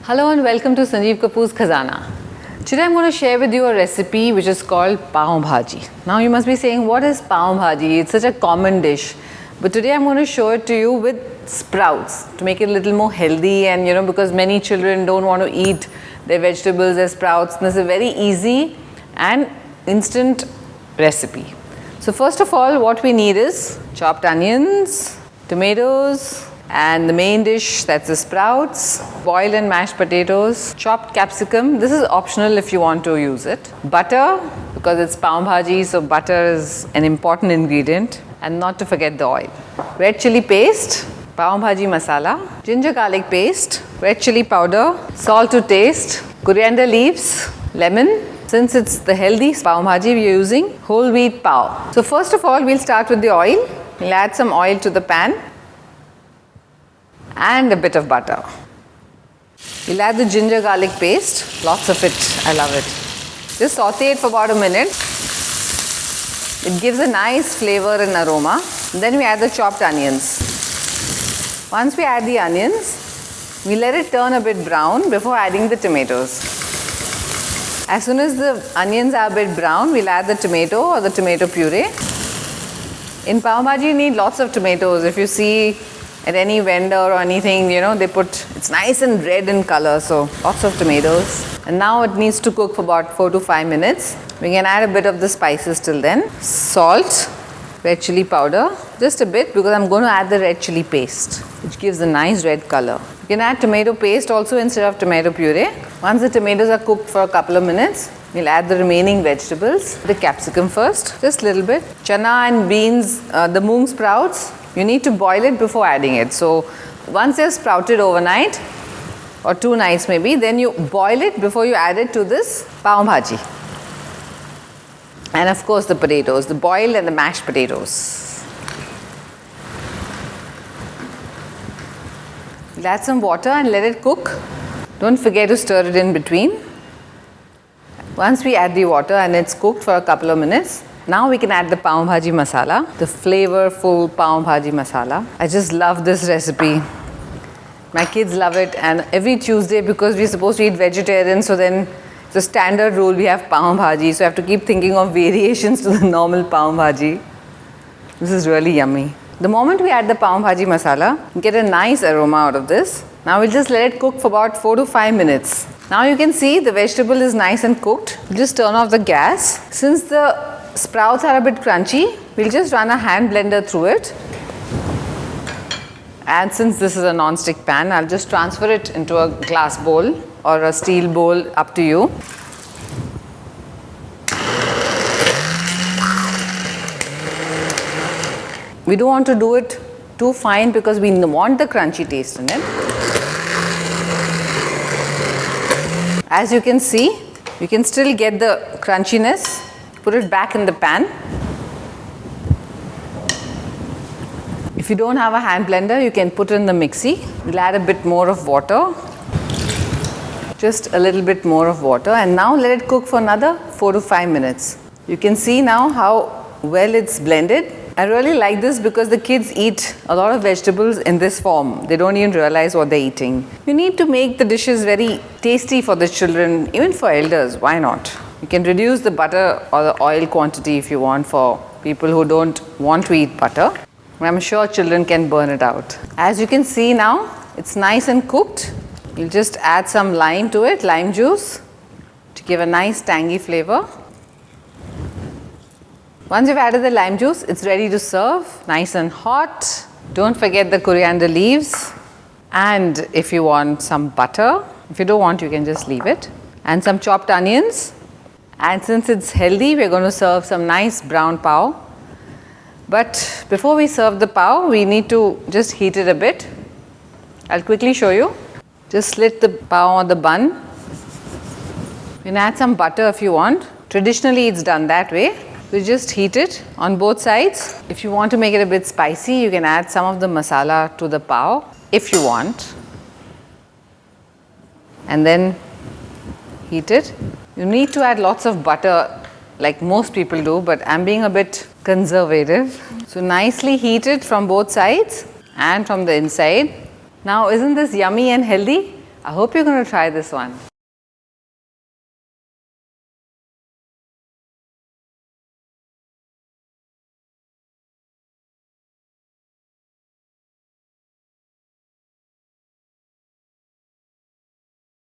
Hello and welcome to Sanjeev Kapoor's Khazana. Today I'm going to share with you a recipe which is called Pavbhaji. Now you must be saying, what is Pavbhaji? It's such a common dish. But today I'm going to show it to you with sprouts to make it a little more healthy, and because many children don't want to eat their vegetables as sprouts. This is a very easy and instant recipe. So first of all, what we need is chopped onions, tomatoes, and the main dish, that's the sprouts, boiled and mashed potatoes, chopped capsicum. This is optional if you want to use it. Butter, because it's Pavbhaji, so butter is an important ingredient. And not to forget the oil. Red chili paste, Pavbhaji masala, ginger garlic paste, red chili powder, salt to taste, coriander leaves, lemon. Since it's the healthy Pavbhaji, we are using whole wheat pav. So first of all, we'll start with the oil. We'll add some oil to the pan and a bit of butter. We'll add the ginger garlic paste, lots of it, I love it. Just saute it for about a minute. It gives a nice flavor and aroma. Then we add the chopped onions. Once we add the onions, we let it turn a bit brown before adding the tomatoes. As soon as the onions are a bit brown, we'll add the tomato or the tomato puree. In Pavbhaji, you need lots of tomatoes. If you see at any vendor or anything, they put, it's nice and red in color, so lots of tomatoes. And now it needs to cook for about 4 to 5 minutes. We can add a bit of the spices till then. Salt, red chili powder, just a bit because I'm going to add the red chili paste, which gives a nice red color. You can add tomato paste also instead of tomato puree. Once the tomatoes are cooked for a couple of minutes, we'll add the remaining vegetables. The capsicum first, just a little bit. Chana and beans, the moong sprouts, you need to boil it before adding it. So once they're sprouted overnight, or 2 nights maybe, then you boil it before you add it to this Pavbhaji. And of course the potatoes, the boiled and the mashed potatoes. We'll add some water and let it cook. Don't forget to stir it in between. Once we add the water and it's cooked for a couple of minutes, now we can add the Pavbhaji masala, the flavorful Pavbhaji masala. I just love this recipe. My kids love it, and every Tuesday, because we're supposed to eat vegetarian, so then it's a standard rule, we have Pavbhaji, so I have to keep thinking of variations to the normal Pavbhaji. This is really yummy. The moment we add the Pavbhaji masala, you get a nice aroma out of this. Now we'll just let it cook for about 4 to 5 minutes. Now you can see the vegetable is nice and cooked. Just turn off the gas. Since the sprouts are a bit crunchy, we'll just run a hand blender through it. And since this is a non-stick pan, I'll just transfer it into a glass bowl or a steel bowl, up to you. We don't want to do it too fine because we want the crunchy taste in it. As you can see, you can still get the crunchiness. Put it back in the pan. If you don't have a hand blender, you can put it in the mixie. We'll add a bit more of water. Just a little bit more of water, and now let it cook for another 4 to 5 minutes. You can see now how well it's blended. I really like this because the kids eat a lot of vegetables in this form. They don't even realize what they're eating. You need to make the dishes very tasty for the children, even for elders. Why not? You can reduce the butter or the oil quantity if you want for people who don't want to eat butter. I'm sure children can burn it out. As you can see now, it's nice and cooked. You'll just add some lime to it, lime juice, to give a nice tangy flavor. Once you've added the lime juice, it's ready to serve, nice and hot. Don't forget the coriander leaves. And if you want some butter, if you don't want, you can just leave it. And some chopped onions. And since it's healthy, we're going to serve some nice brown pav. But before we serve the pav, we need to just heat it a bit. I'll quickly show you. Just slit the pav on the bun. You can add some butter if you want. Traditionally, it's done that way. We just heat it on both sides. If you want to make it a bit spicy, you can add some of the masala to the pav if you want. And then heat it. You need to add lots of butter like most people do, but I'm being a bit conservative. So nicely heat it from both sides and from the inside. Now, isn't this yummy and healthy? I hope you're going to try this one.